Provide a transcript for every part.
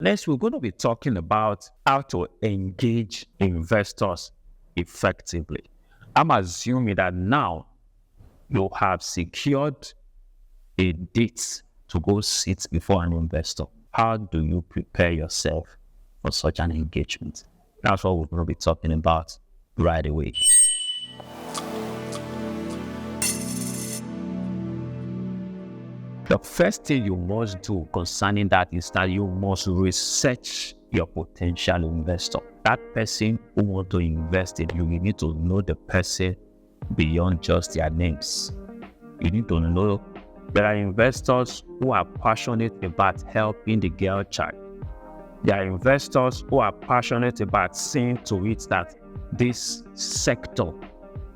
Next, we're going to be talking about how to engage investors effectively. I'm assuming that now you have secured a date to go sit before an investor. How do you prepare yourself for such an engagement? That's what we're going to be talking about right away. The first thing you must do concerning that is that you must research your potential investor. That person who wants to invest in you, you need to know the person beyond just their names. You need to know there are investors who are passionate about helping the girl child. There are investors who are passionate about seeing to it that this sector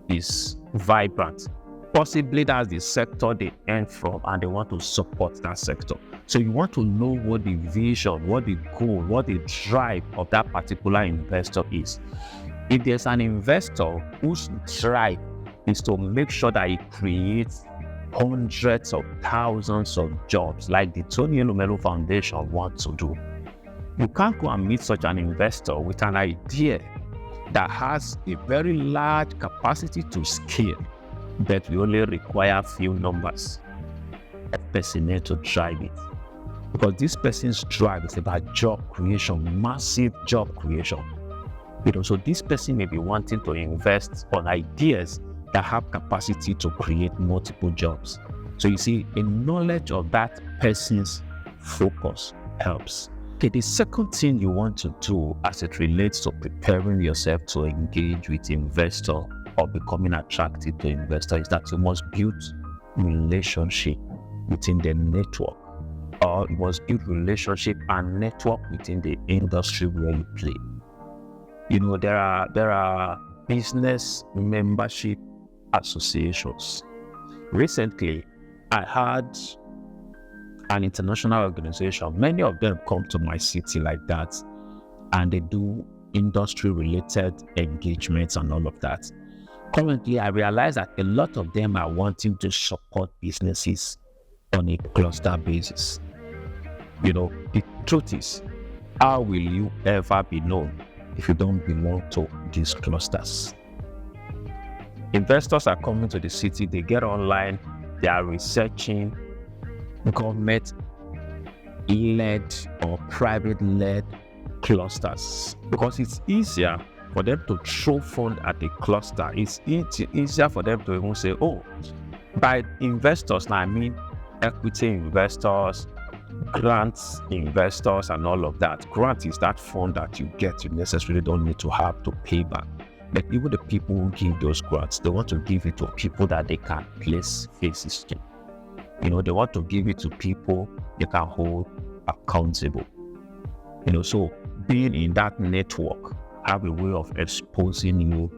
is vibrant. Possibly that's the sector they earn from and they want to support that sector. So you want to know what the vision, what the goal, what the drive of that particular investor is. If there's an investor whose drive is to make sure that he creates hundreds of thousands of jobs like the Tony Elumelu Foundation wants to do, you can't go and meet such an investor with an idea that has a very large capacity to scale, but we only require few numbers of personnel to drive it. Because this person's drive is about job creation, massive job creation. So this person may be wanting to invest on ideas that have capacity to create multiple jobs. So you see, a knowledge of that person's focus helps. Okay, the second thing you want to do as it relates to preparing yourself to engage with investor or becoming attractive to investor is that you must build relationship within the network, or you must build relationship and network within the industry where you play. There are business membership associations. Recently, I had an international organization. Many of them come to my city like that, and they do industry-related engagements and all of that. Currently, I realize that a lot of them are wanting to support businesses on a cluster basis. The truth is, how will you ever be known if you don't belong to these clusters? Investors are coming to the city, they get online, they are researching government-led or private-led clusters because it's easier for them to throw fund at a cluster. It's easier for them to even say, oh, by investors, now I mean equity investors, grants investors, and all of that. Grant is that fund that you get, you necessarily don't need to have to pay back. But even the people who give those grants, they want to give it to people that they can place faces to. They want to give it to people they can hold accountable. So being in that network have a way of exposing you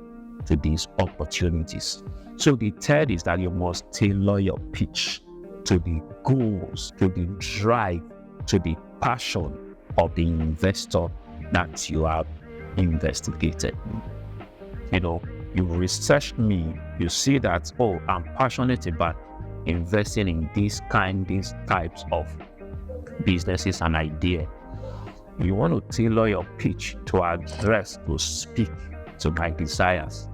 to these opportunities. So the third is that you must tailor your pitch to the goals, to the drive, to the passion of the investor that you have investigated. You research me, you see that, oh, I'm passionate about investing in these types of businesses and ideas. You want to tailor your pitch to address, to speak to my desires.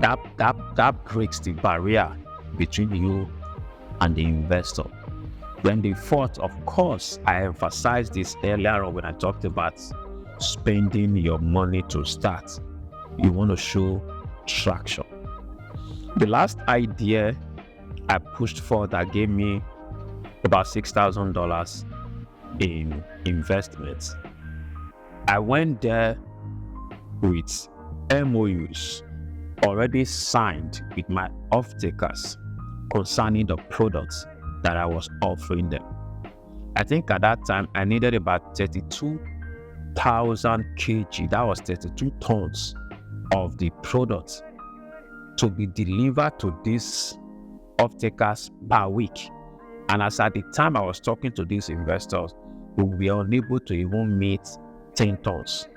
That breaks the barrier between you and the investor. Then the fourth, of course, I emphasized this earlier on when I talked about spending your money to start. You want to show traction. The last idea I pushed for that gave me about $6,000 in investments. I went there with MOUs already signed with my off-takers concerning the products that I was offering them. I think at that time I needed about 32,000 kg, that was 32 tons of the product to be delivered to these off-takers per week. And as at the time I was talking to these investors, we were unable to even meet 10 tons.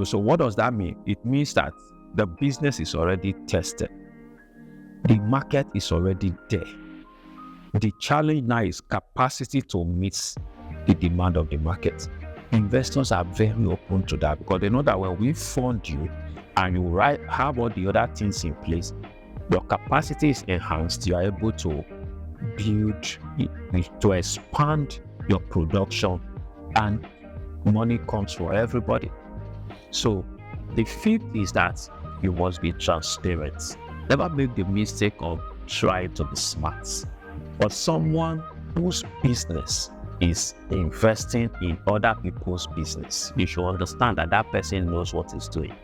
So what does that mean? It means that the business is already tested. The market is already there. The challenge now is capacity to meet the demand of the market. Investors are very open to that because they know that when we fund you and you have all the other things in place, your capacity is enhanced. You are able to build, to expand your production, and money comes for everybody. So the fifth is that you must be transparent. Never make the mistake of trying to be smart. For someone whose business is investing in other people's business, you should understand that that person knows what he's doing.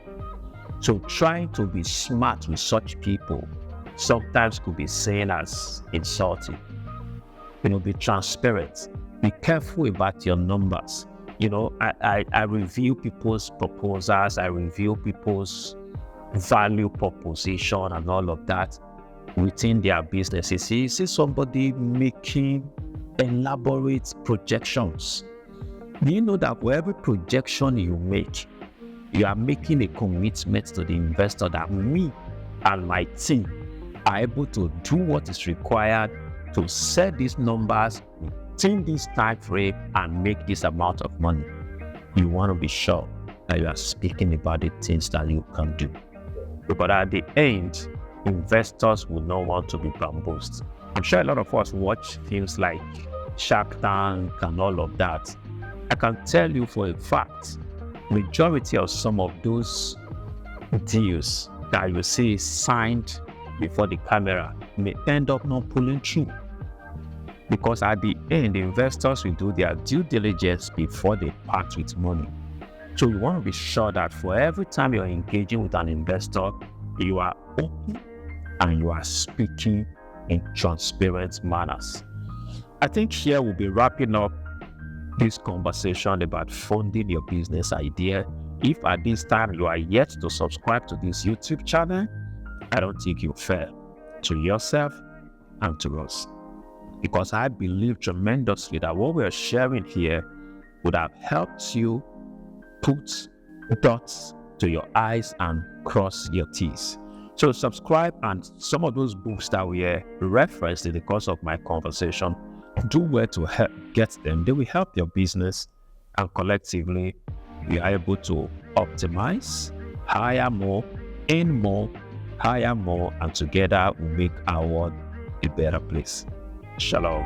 So trying to be smart with such people sometimes could be seen as insulting. Be transparent. Be careful about your numbers. I review people's proposals, I review people's value proposition and all of that within their businesses. You see somebody making elaborate projections. Do you know that for every projection you make, you are making a commitment to the investor that me and my team are able to do what is required to set these numbers within this time frame and make this amount of money? You want to be sure that you are speaking about the things that you can do. Because at the end, investors will not want to be bamboozled. I'm sure a lot of us watch things like Shark Tank and all of that. I can tell you for a fact, majority of some of those deals that you see signed before the camera may end up not pulling through. Because at the end, investors will do their due diligence before they part with money. So you want to be sure that for every time you're engaging with an investor, you are open and you are speaking in transparent manners. I think here we'll be wrapping up this conversation about funding your business idea. If at this time you are yet to subscribe to this YouTube channel, I don't think you're fair to yourself and to us. Because I believe tremendously that what we're sharing here would have helped you put dots to your I's and cross your T's. So subscribe, and some of those books that we referenced in the course of my conversation, do well to help get them. They will help your business, and collectively we are able to optimize, hire more, earn more, hire more, and together we make our world a better place. Shalom.